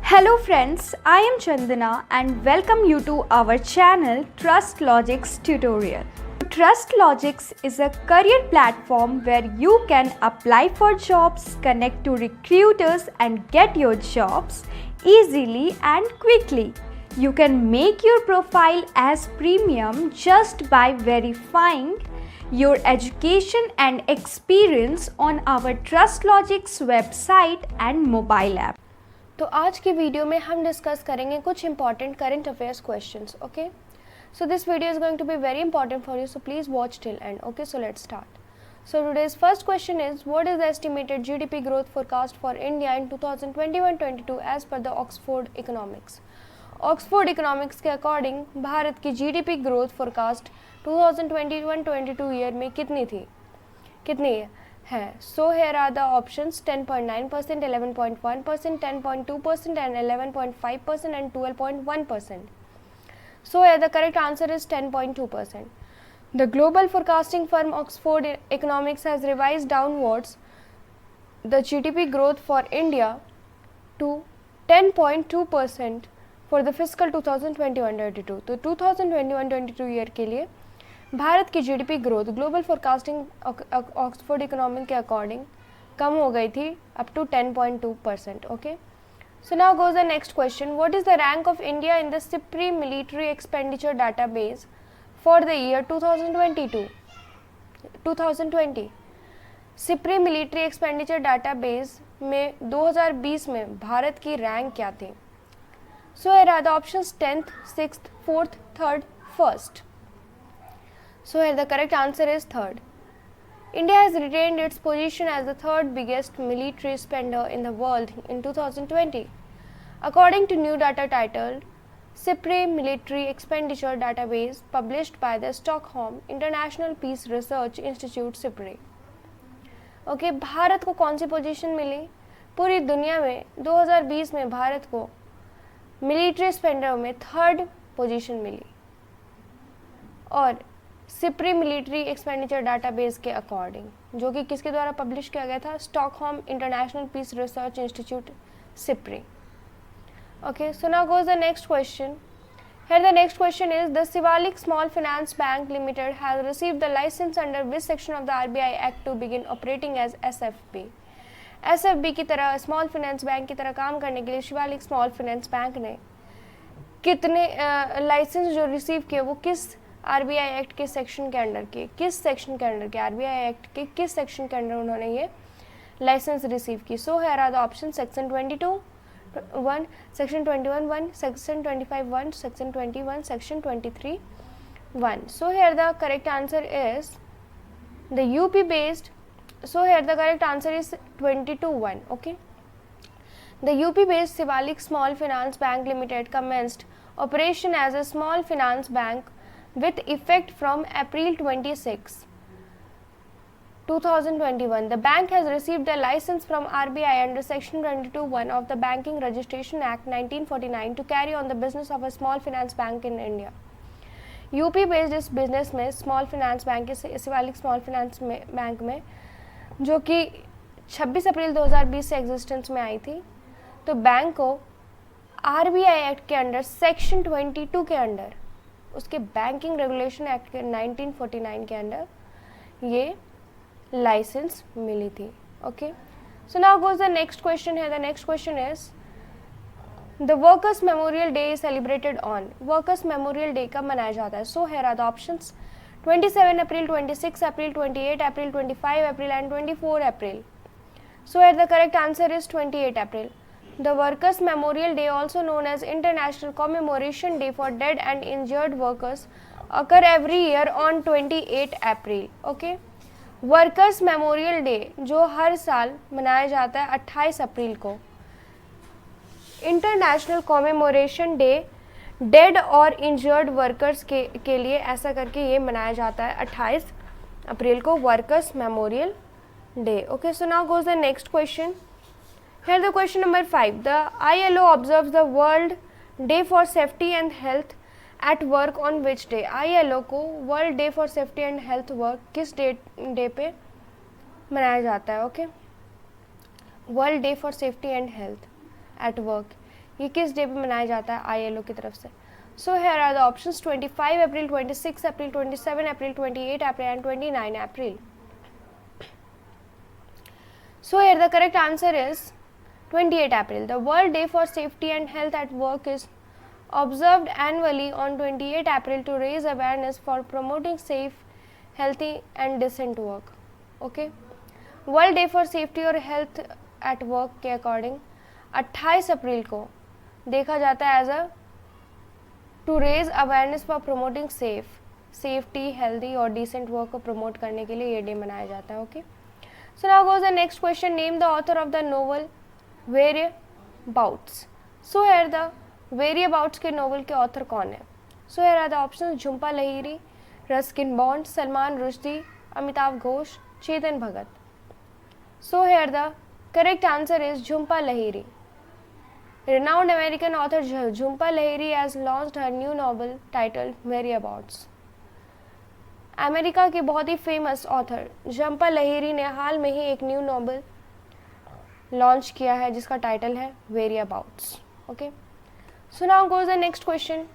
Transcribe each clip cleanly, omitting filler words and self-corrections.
Hello friends, I am Chandana and welcome you to our channel Trust Logics Tutorial. Trust Logics is a career platform where you can apply for jobs, connect to recruiters and get your jobs easily and quickly. You can make your profile as premium just by verifying your education and experience on our Trust Logics website and mobile app. तो आज की video में हम discuss करेंगे कुछ important current affairs questions. Okay, so this video is going to be very important for you, so please watch till end. Okay, so let's start. So today's first question is, what is the estimated GDP growth forecast for India in 2021-22 as per the Oxford Economics? Oxford Economics के according Bharat की GDP growth forecast 2021-22 year में कितनी है? So here are the options: 10.9%, 11.1%, 10.2% and 11.5% and 12.1%. So here the correct answer is 10.2%. The global forecasting firm Oxford Economics has revised downwards the GDP growth for India to 10.2% for the fiscal 2021-22. तो 2021-22 year के लिए भारत की GDP growth global forecasting Oxford economic के according कम हो गई थी up to 10.2%. Okay, so now goes the next question. What is the rank of India in the SIPRI military expenditure database for the year 2020? SIPRI military expenditure database में 2020 में भारत की rank क्या थी? So here are the options: 10th, 6th, 4th, 3rd, 1st. So here the correct answer is 3rd. India has retained its position as the 3rd biggest military spender in the world in 2020, according to new data titled SIPRI Military Expenditure Database published by the Stockholm International Peace Research Institute SIPRI. Okay, Bharat को कौन सी position मिली? पूरी दुनिया में 2020 में भारत को military Spender में 3rd position मिली और सिप्री मिलिट्री एक्सपेंडिचर डाटाबेस के अकॉर्डिंग, जो कि किसके द्वारा पब्लिश किया गया था? Stockholm International Peace Research Institute SIPRI. Okay, so now goes the next question. Here the next question is, the Shivalik small finance bank limited has received the licence under which section of the RBI act to begin operating as SFB? SFB की तरह small finance bank की तरह काम करने के लिए Shivalik small finance bank ने कितने लाइसेंस जो रिसीव किए वो किस आरबीआई एक्ट के सेक्शन के अंडर के, किस सेक्शन के अंडर के, आरबीआई एक्ट के किस सेक्शन के अंडर उन्होंने ये लाइसेंस रिसीव की? So here are the option: section 22(1), section 21(1), section 25(1), section 21, section 23(1). So here the correct answer is the UP based. So here the correct answer is 22(1). Okay, the UP based Shivalik small finance bank limited commenced operation as a small finance bank with effect from April 26, 2021. The bank has received a license from RBI under Section 22(1) of the Banking Registration Act 1949 to carry on the business of a small finance bank in India. UP based इस business में small finance bank, Shivalik small finance bank में, जो कि 26 अप्रैल 2020 से existence में आई थी, तो bank को आरबीआई एक्ट के अंडर सेक्शन 22 के अंडर, उसके बैंकिंग रेगुलेशन एक्ट के 1949 के अंडर ये लाइसेंस मिली थी. Okay, so now goes the next question है. The next question is, the workers memorial day is celebrated on. Workers memorial day कब मनाया जाता है? So here are the options: 27 April, 26 April, 28 April, 25 April and 24 April. So here the correct answer is 28 April. The Workers' Memorial Day, also known as International Commemoration Day for Dead and Injured Workers, occur every year on 28 April. Okay? Workers' Memorial Day जो हर साल मनाया जाता है 28 अप्रैल को. International Commemoration Day dead और injured workers के लिए ऐसा करके ये मनाया जाता है 28 अप्रैल को, workers memorial day. Okay, so now goes the next question. Here the question number 5. The ILO observes the World Day for Safety and Health at Work on which day? ILO को World Day for Safety and Health Work किस day पे मनाया जाता है? Okay, world day for safety and health at work ये किस day पे मनाया जाता है ILO की तरफ से? So here are the options 25 April, 26 April, 27 April, 28 April and 29 April. So here the correct answer is 28 April. The World Day for Safety and Health at Work is observed annually on 28 April to raise awareness for promoting safe, healthy and decent work. Okay. World Day for Safety और Health at Work के according 28 अप्रैल को देखा जाता है as a to raise awareness for promoting safety, healthy और decent work को promote करने के लिए ये डे मनाया जाता है. Okay. So now goes the next question. Name the author of the novel Whereabouts. So here the Whereabouts के novel के author कौन है? So here are the options: Jhumpa Lahiri, Ruskin bond, Salman Rushdie, Amitabh Ghosh, Chetan Bhagat. So here the correct answer is Jhumpa Lahiri. Renowned American author Jhumpa Lahiri has launched her new novel titled Whereabouts. America की बहुत ही famous author Jhumpa Lahiri ने हाल में ही एक न्यू नॉवल लॉन्च किया है जिसका टाइटल है variabouts. Okay. So now goes the next question.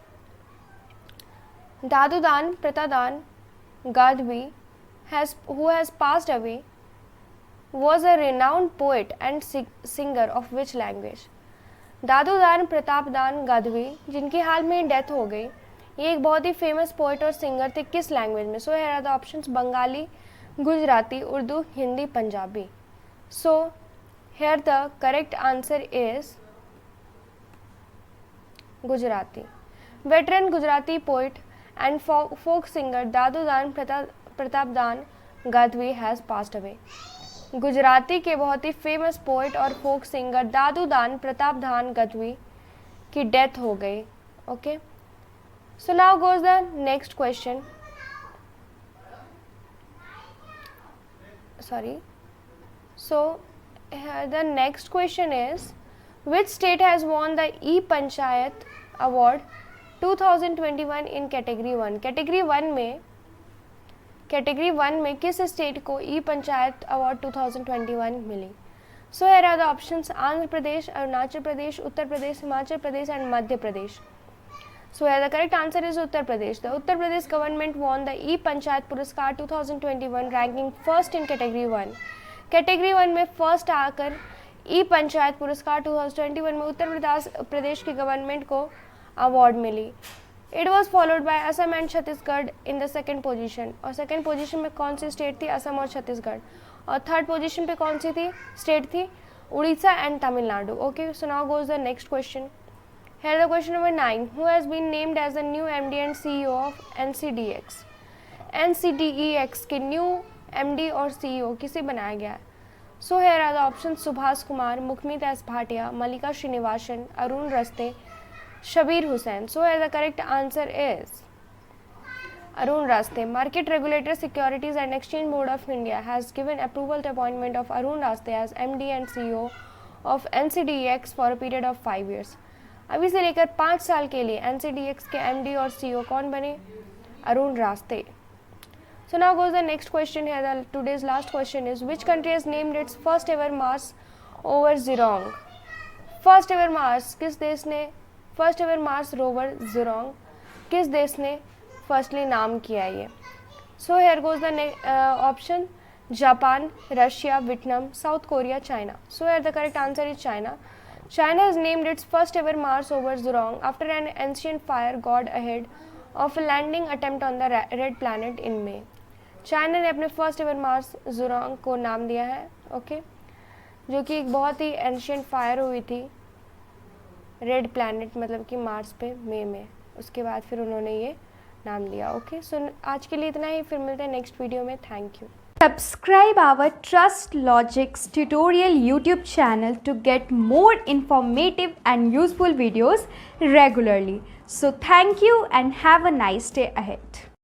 Dadudan Pratapdan Gadhvi who has passed away was a renowned poet and singer of which language? Dadudan Pratapdan Gadhvi जिनकी हाल में डेथ हो गई, ये एक बहुत ही फेमस पोइट और सिंगर थे. किस लैंग्वेज में? So here are the options: Bengali, Gujarati, Urdu, Hindi, Punjabi. So here the correct answer is Gujarati. Veteran Gujarati poet and folk singer Dadudan Pratapdan Gadhvi has passed away. Gujarati के बहुत ही फेमस पोइट और फोक सिंगर दादूदान प्रतापदान गादवी की डेथ हो गई. Okay. So now goes the next question. So the next question is, which state has won the E-Panchayat Award 2021 in category 1? Category 1 में किस state को E-Panchayat Award 2021 मिली? So here are the options: Andhra Pradesh, Arunachal Pradesh, Uttar Pradesh, Himachal Pradesh and Madhya Pradesh. So here the correct answer is Uttar Pradesh. The Uttar Pradesh government won the E-Panchayat Puraskar 2021 ranking first in category 1. Category 1 में first आकर E-Panchayat पुरस्कार 2021 में उत्तर प्रदेश की government को award मिली. It was followed by Assam and Chhattisgarh in the second position. और second position में कौन सी स्टेट थी? असम और छत्तीसगढ़. और थर्ड पोजीशन पे कौन सी थी स्टेट थी? Orissa and Tamil Nadu. Okay. So now goes the next question. Here the question number 9. Who has been named as the new MD and CEO of NCDEX? NCDEX के न्यू MD और CEO किसे बनाया गया है? So here are the options: Subhash Kumar, Mukhmeet S Bhatia, Mallika Srinivasan, Arun Raste, Shabir Hussain. So here the correct answer is Arun Raste. Market Regulator Securities and Exchange Board of India has given approval to appointment of Arun Raste as MD and CEO of NCDEX for a period of 5 years. अभी से लेकर 5 साल के लिए NCDEX के MD और CEO कौन बने? अरुण रास्ते. So now goes the next question here. The today's last question is, which country has named its first ever Mars over Zhurong? First ever Mars किस देश ने फर्स्ट एवर मार्स रोवर ज़ुरोंग किस देश ने फर्स्टली नाम किया ये? So here goes the option: Japan, Russia, Vietnam, south Korea, China. So here the correct answer is China. China has named its first ever Mars rover Zhurong after an ancient fire got ahead of a landing attempt on the red planet in May. China ने अपने first ever Mars ज़ुरोंग को नाम दिया है. Okay. जो कि एक बहुत ही एंशियंट फायर हुई थी रेड प्लैनेट मतलब कि मार्स पे मई में. उसके बाद फिर उन्होंने ये नाम दिया. ओके. सो आज के लिए इतना ही. फिर मिलते हैं नेक्स्ट वीडियो में. Thank you. Subscribe our Trust Logics tutorial YouTube channel to get more informative and useful videos regularly. So thank you and have a nice day ahead.